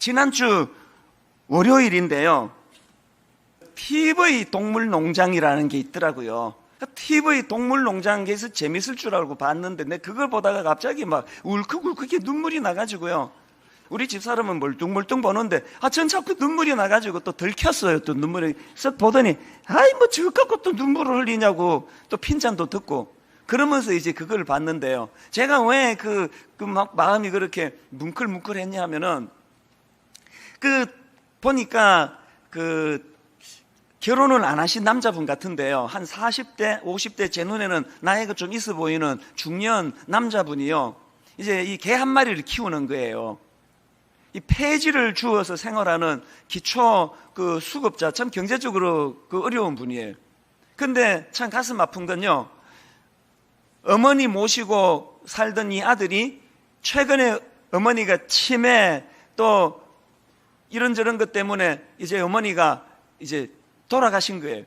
지난주 월요일인데요, TV 동물농장이라는 게 있더라고요. TV 동물농장에서 재밌을 줄 알고 봤는데, 내가 그걸 보다가 갑자기 막 울컥울컥 눈물이 나가지고요. 우리 집사람은 멀뚱멀뚱 보는데, 전 자꾸 눈물이 나가지고 또 들켰어요. 또 눈물이 쓱 보더니, 뭐 저거 갖고 또 눈물을 흘리냐고 또 핀잔도 듣고, 그러면서 이제 그걸 봤는데요. 제가 왜 막 마음이 그렇게 뭉클뭉클 했냐 하면은, 보니까 결혼을 안 하신 남자분 같은데요. 한 40대, 50대 제 눈에는 나이가 좀 있어 보이는 중년 남자분이요. 이제 이 개 한 마리를 키우는 거예요. 이 폐지를 주어서 생활하는 기초 수급자, 참 경제적으로 어려운 분이에요. 근데 참 가슴 아픈 건요, 어머니 모시고 살던 이 아들이 최근에 어머니가 치매 또 이런저런 것 때문에 이제 어머니가 이제 돌아가신 거예요.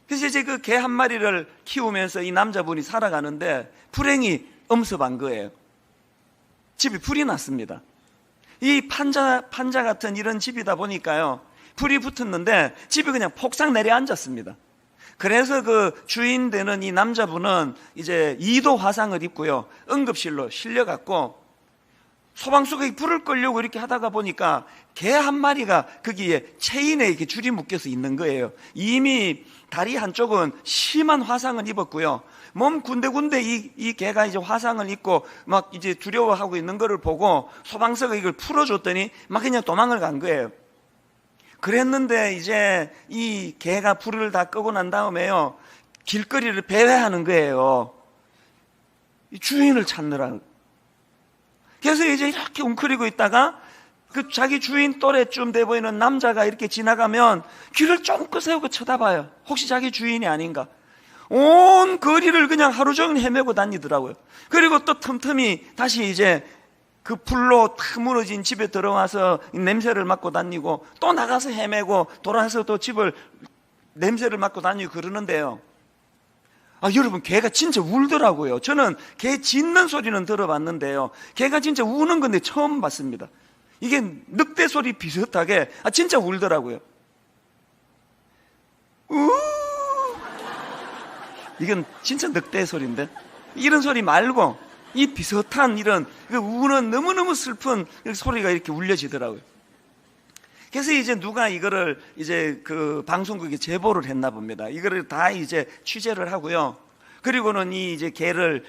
그래서 이제 그 개 한 마리를 키우면서 이 남자분이 살아가는데 불행히 엄습한 거예요. 집이 불이 났습니다. 이 판자 같은 이런 집이다 보니까요, 불이 붙었는데 집이 그냥 폭삭 내려앉았습니다. 그래서 주인 되는 이 남자분은 이제 2도 화상을 입고요, 응급실로 실려갔고, 소방수가 불을 끌려고 이렇게 하다가 보니까 개 한 마리가 거기에 체인에 이렇게 줄이 묶여서 있는 거예요. 이미 다리 한쪽은 심한 화상을 입었고요, 몸 군데군데 이 개가 이제 화상을 입고 막 이제 두려워하고 있는 거를 보고 소방서가 이걸 풀어줬더니 막 그냥 도망을 간 거예요. 그랬는데 이제 이 개가 불을 다 끄고 난 다음에요, 길거리를 배회하는 거예요. 이 주인을 찾느라. 그래서 이제 이렇게 웅크리고 있다가 자기 주인 또래쯤 돼 보이는 남자가 이렇게 지나가면 귀를 쫑긋 세우고 쳐다봐요. 혹시 자기 주인이 아닌가. 온 거리를 그냥 하루 종일 헤매고 다니더라고요. 그리고 또 틈틈이 다시 이제 그 불로 탁 무너진 집에 들어와서 냄새를 맡고 다니고, 또 나가서 헤매고 돌아와서 또 집을 냄새를 맡고 다니고 그러는데요, 여러분, 개가 진짜 울더라고요. 저는 개 짖는 소리는 들어봤는데요, 개가 진짜 우는 건데 처음 봤습니다. 이게 늑대 소리 비슷하게 진짜 울더라고요. 이건 진짜 늑대 소리인데, 이런 소리 말고 이 비슷한 이런 우는 너무너무 슬픈 소리가 이렇게 울려지더라고요. 그래서 이제 누가 이거를 이제 방송국에 제보를 했나 봅니다. 이거를 다 이제 취재를 하고요. 그리고는 이제 개를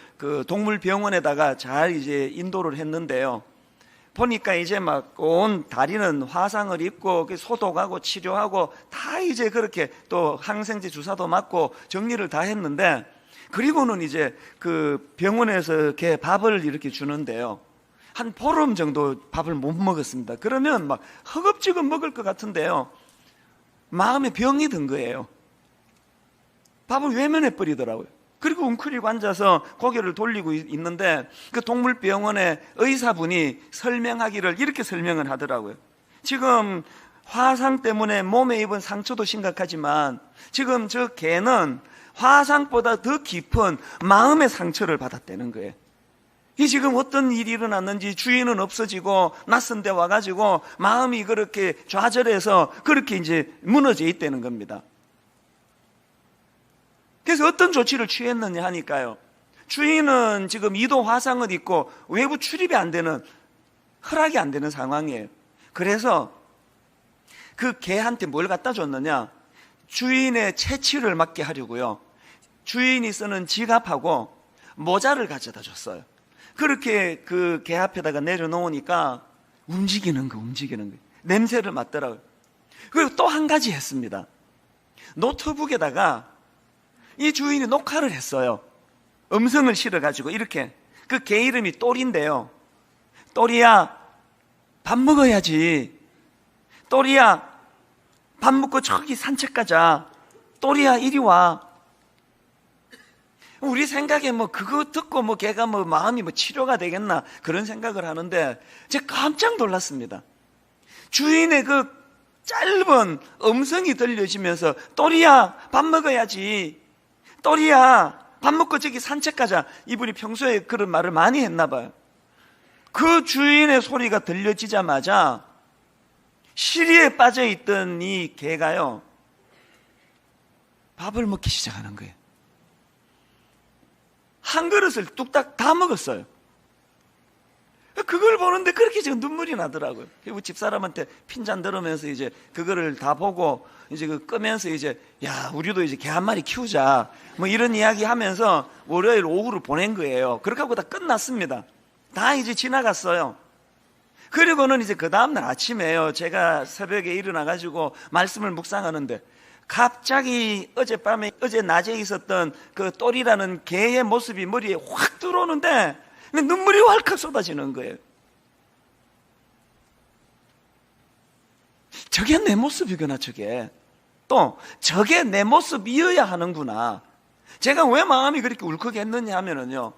동물병원에다가 잘 이제 인도를 했는데요. 보니까 이제 막 온 다리는 화상을 입고 소독하고 치료하고 다 이제 그렇게 또 항생제 주사도 맞고 정리를 다 했는데, 그리고는 이제 병원에서 개 밥을 이렇게 주는데요, 한 보름 정도 밥을 못 먹었습니다. 그러면 막 허겁지겁 먹을 것 같은데요, 마음에 병이 든 거예요. 밥을 외면해 버리더라고요. 그리고 웅크리고 앉아서 고개를 돌리고 있는데, 그 동물병원의 의사분이 설명하기를 이렇게 설명을 하더라고요. 지금 화상 때문에 몸에 입은 상처도 심각하지만 지금 저 개는 화상보다 더 깊은 마음의 상처를 받았다는 거예요. 이 지금 어떤 일이 일어났는지 주인은 없어지고 낯선 데 와가지고 마음이 그렇게 좌절해서 그렇게 이제 무너져 있다는 겁니다. 그래서 어떤 조치를 취했느냐 하니까요, 주인은 지금 2도 화상을 입고 외부 출입이 안 되는, 허락이 안 되는 상황이에요. 그래서 그 개한테 뭘 갖다 줬느냐, 주인의 채취를 막게 하려고요, 주인이 쓰는 지갑하고 모자를 가져다 줬어요. 그렇게 그 개 앞에다가 내려놓으니까 움직이는 거. 냄새를 맡더라고요. 그리고 또 한 가지 했습니다. 노트북에다가 이 주인이 녹화를 했어요. 음성을 실어가지고 이렇게. 그 개 이름이 또리인데요, 또리야, 밥 먹어야지. 또리야, 밥 먹고 저기 산책 가자. 또리야, 이리 와. 우리 생각에 그거 듣고 걔가 마음이 치료가 되겠나 그런 생각을 하는데, 제가 깜짝 놀랐습니다. 주인의 그 짧은 음성이 들려지면서 또리야, 밥 먹어야지. 또리야, 밥 먹고 저기 산책 가자. 이분이 평소에 그런 말을 많이 했나 봐요. 그 주인의 소리가 들려지자마자 시리에 빠져있던 이 개가요, 밥을 먹기 시작하는 거예요. 한 그릇을 뚝딱 다 먹었어요. 그걸 보는데 그렇게 지금 눈물이 나더라고요. 그리고 집사람한테 핀잔 들으면서 이제 그거를 다 보고 이제 그 끄면서 이제, 야, 우리도 이제 개 한 마리 키우자, 뭐 이런 이야기 하면서 월요일 오후를 보낸 거예요. 그렇게 하고 다 끝났습니다. 다 이제 지나갔어요. 그리고는 이제 그 다음날 아침에요, 제가 새벽에 일어나가지고 말씀을 묵상하는데 갑자기 어젯밤에, 어제 낮에 있었던 그 똘이라는 개의 모습이 머리에 확 들어오는데 눈물이 왈칵 쏟아지는 거예요. 저게 내 모습이구나. 저게 내 모습이어야 하는구나. 제가 왜 마음이 그렇게 울컥했느냐 하면은요,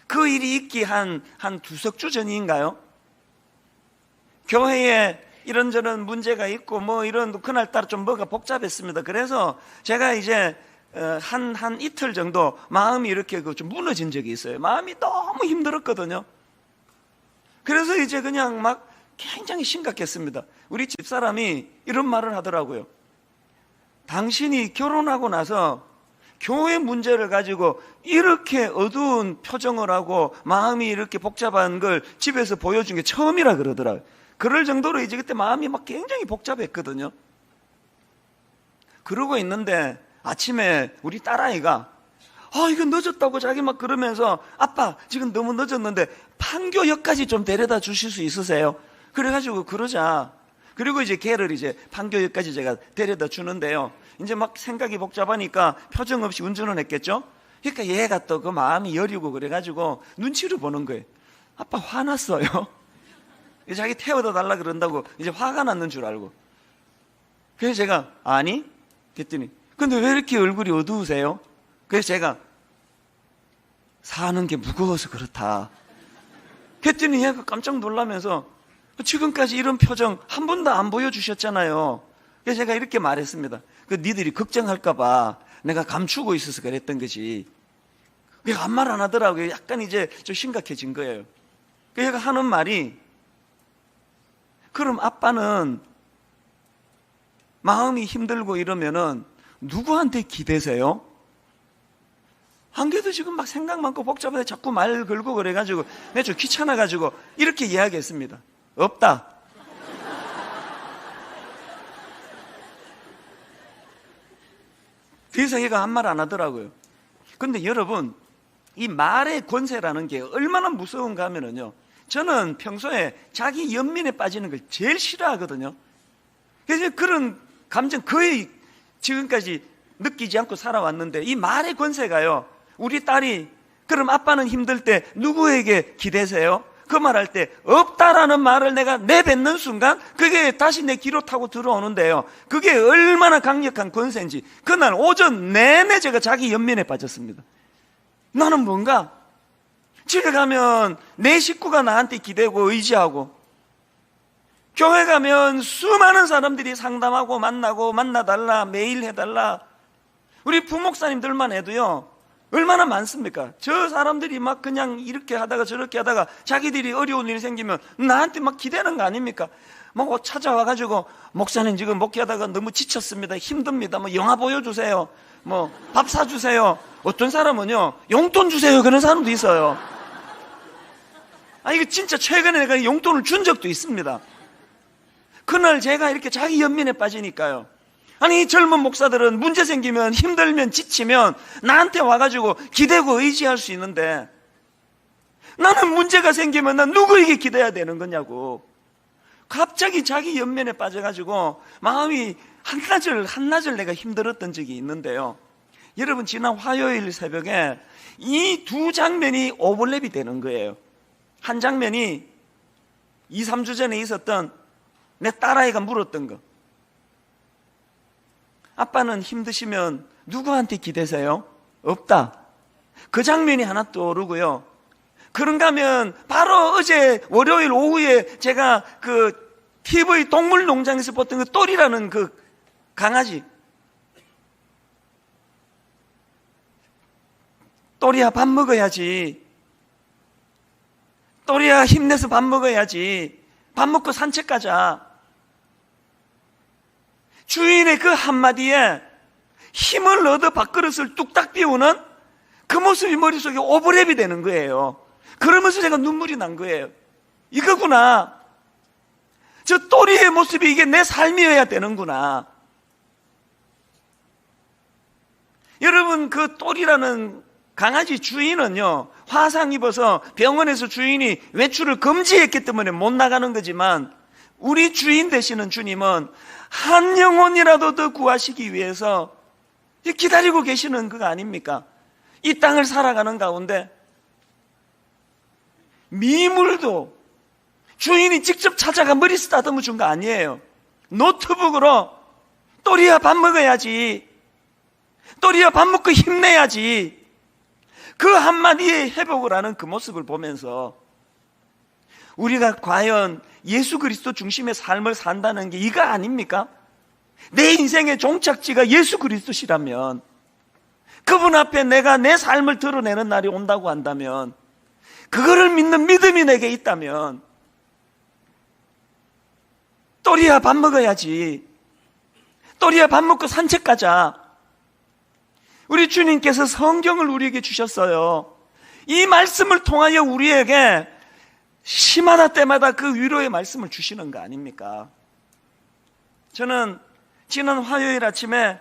그 일이 있기 한 두석 주 전인가요? 교회에 이런저런 문제가 있고 뭐 이런, 그날따라 좀 뭐가 복잡했습니다. 그래서 제가 이제 한 이틀 정도 마음이 이렇게 좀 무너진 적이 있어요. 마음이 너무 힘들었거든요. 그래서 이제 그냥 막 굉장히 심각했습니다. 우리 집사람이 이런 말을 하더라고요. 당신이 결혼하고 나서 교회 문제를 가지고 이렇게 어두운 표정을 하고 마음이 이렇게 복잡한 걸 집에서 보여준 게 처음이라 그러더라고요. 그럴 정도로 이제 그때 마음이 막 굉장히 복잡했거든요. 그러고 있는데 아침에 우리 딸아이가 이거 늦었다고 자기 막 그러면서, 아빠 지금 너무 늦었는데 판교역까지 좀 데려다 주실 수 있으세요? 그래가지고 그러자. 그리고 이제 걔를 이제 판교역까지 제가 데려다 주는데요, 이제 막 생각이 복잡하니까 표정 없이 운전을 했겠죠. 그러니까 얘가 또 그 마음이 여리고 그래가지고 눈치를 보는 거예요. 아빠 화났어요? 자기 태워다 달라 그런다고 이제 화가 났는 줄 알고. 그래서 제가 아니? 그랬더니 근데 왜 이렇게 얼굴이 어두우세요? 그래서 제가 사는 게 무거워서 그렇다. 그랬더니 얘가 깜짝 놀라면서 지금까지 이런 표정 한 번도 안 보여주셨잖아요. 그래서 제가 이렇게 말했습니다. 니들이 걱정할까봐 내가 감추고 있어서 그랬던 거지. 아무 말 안 하더라고요. 약간 이제 좀 심각해진 거예요. 그래서 하는 말이, 그럼 아빠는 마음이 힘들고 이러면은 누구한테 기대세요? 안 그래도 지금 막 생각 많고 복잡한데 자꾸 말 걸고 그래가지고 내가 좀 귀찮아가지고 이렇게 이야기했습니다. 없다. 그래서 얘가 한 말 안 하더라고요. 근데 여러분, 이 말의 권세라는 게 얼마나 무서운가 하면은요, 저는 평소에 자기 연민에 빠지는 걸 제일 싫어하거든요. 그래서 그런 감정 거의 지금까지 느끼지 않고 살아왔는데, 이 말의 권세가요, 우리 딸이 그럼 아빠는 힘들 때 누구에게 기대세요? 그 말할 때 없다라는 말을 내가 내뱉는 순간 그게 다시 내 귀로 타고 들어오는데요, 그게 얼마나 강력한 권세인지 그날 오전 내내 제가 자기 연민에 빠졌습니다. 나는 뭔가 집에 가면 내 식구가 나한테 기대고 의지하고, 교회 가면 수많은 사람들이 상담하고 만나고 만나달라 매일 해달라, 우리 부목사님들만 해도요 얼마나 많습니까? 저 사람들이 막 그냥 이렇게 하다가 저렇게 하다가 자기들이 어려운 일이 생기면 나한테 막 기대는 거 아닙니까? 뭐 찾아와가지고 목사님 지금 목회하다가 너무 지쳤습니다, 힘듭니다, 뭐 영화 보여주세요, 뭐 밥 사주세요. 어떤 사람은요 용돈 주세요, 그런 사람도 있어요. 이거 진짜 최근에 내가 용돈을 준 적도 있습니다. 그날 제가 이렇게 자기 연민에 빠지니까요, 아니 젊은 목사들은 문제 생기면 힘들면 지치면 나한테 와가지고 기대고 의지할 수 있는데, 나는 문제가 생기면 난 누구에게 기대야 되는 거냐고. 갑자기 자기 연민에 빠져가지고 마음이 한나절 내가 힘들었던 적이 있는데요, 여러분 지난 화요일 새벽에 이 두 장면이 오버랩이 되는 거예요. 한 장면이 2, 3주 전에 있었던 내 딸아이가 물었던 거, 아빠는 힘드시면 누구한테 기대세요? 없다. 그 장면이 하나 떠오르고요, 그런가 하면 바로 어제 월요일 오후에 제가 그 TV 동물농장에서 봤던 그 똘이라는 그 강아지, 똘이야 밥 먹어야지, 똘이야 힘내서 밥 먹어야지, 밥 먹고 산책 가자, 주인의 그 한마디에 힘을 얻어 밥그릇을 뚝딱 비우는 그 모습이 머릿속에 오버랩이 되는 거예요. 그러면서 제가 눈물이 난 거예요. 이거구나. 저 또리의 모습이 이게 내 삶이어야 되는구나. 여러분, 그 또리라는 강아지 주인은요, 화상 입어서 병원에서 주인이 외출을 금지했기 때문에 못 나가는 거지만, 우리 주인 되시는 주님은 한 영혼이라도 더 구하시기 위해서 기다리고 계시는 그거 아닙니까? 이 땅을 살아가는 가운데 미물도 주인이 직접 찾아가 머리 쓰다듬어 준 거 아니에요. 노트북으로 또리야 밥 먹어야지, 또리야 밥 먹고 힘내야지, 그 한마디에 회복을 하는 그 모습을 보면서 우리가 과연 예수 그리스도 중심의 삶을 산다는 게 이거 아닙니까? 내 인생의 종착지가 예수 그리스도시라면, 그분 앞에 내가 내 삶을 드러내는 날이 온다고 한다면, 그거를 믿는 믿음이 내게 있다면, 또리야 밥 먹어야지, 또리야 밥 먹고 산책 가자. 우리 주님께서 성경을 우리에게 주셨어요. 이 말씀을 통하여 우리에게 시마다 때마다 그 위로의 말씀을 주시는 거 아닙니까? 저는 지난 화요일 아침에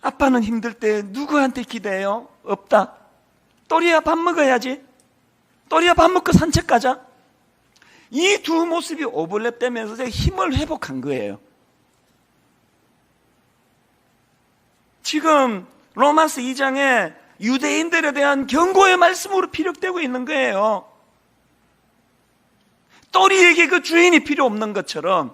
아빠는 힘들 때 누구한테 기대요? 없다. 또리야 밥 먹어야지, 또리야 밥 먹고 산책 가자. 이 두 모습이 오버랩되면서 제가 힘을 회복한 거예요. 지금 로마서 2장에 유대인들에 대한 경고의 말씀으로 피력되고 있는 거예요. 또리에게 그 주인이 필요 없는 것처럼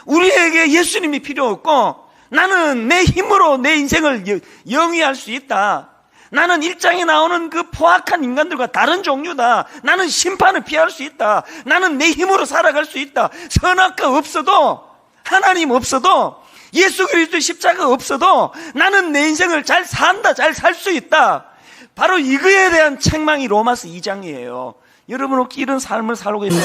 우리에게 예수님이 필요 없고, 나는 내 힘으로 내 인생을 영위할 수 있다. 나는 1장에 나오는 그 포악한 인간들과 다른 종류다. 나는 심판을 피할 수 있다. 나는 내 힘으로 살아갈 수 있다. 선악과 없어도, 하나님 없어도, 예수 그리스도의 십자가 없어도 나는 내 인생을 잘 산다, 잘 살 수 있다. 바로 이거에 대한 책망이 로마서 2장이에요. 여러분 혹시 이런 삶을 살고 있나요?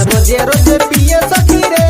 रोजे रोजे पिए सखी रे,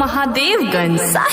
महादेवगंज सा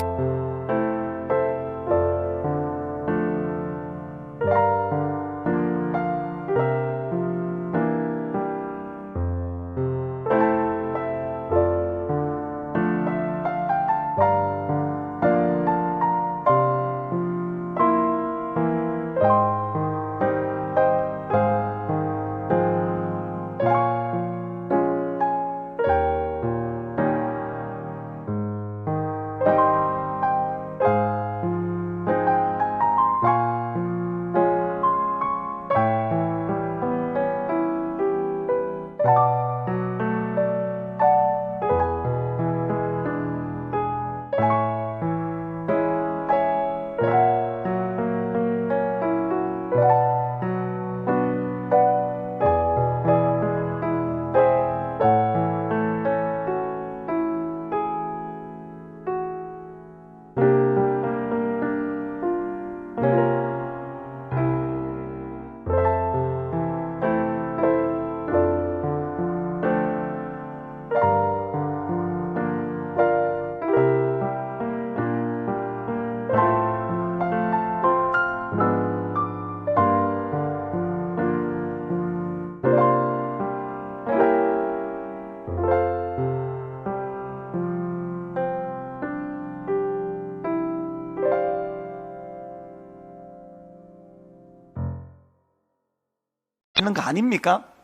있는 거 아닙니까?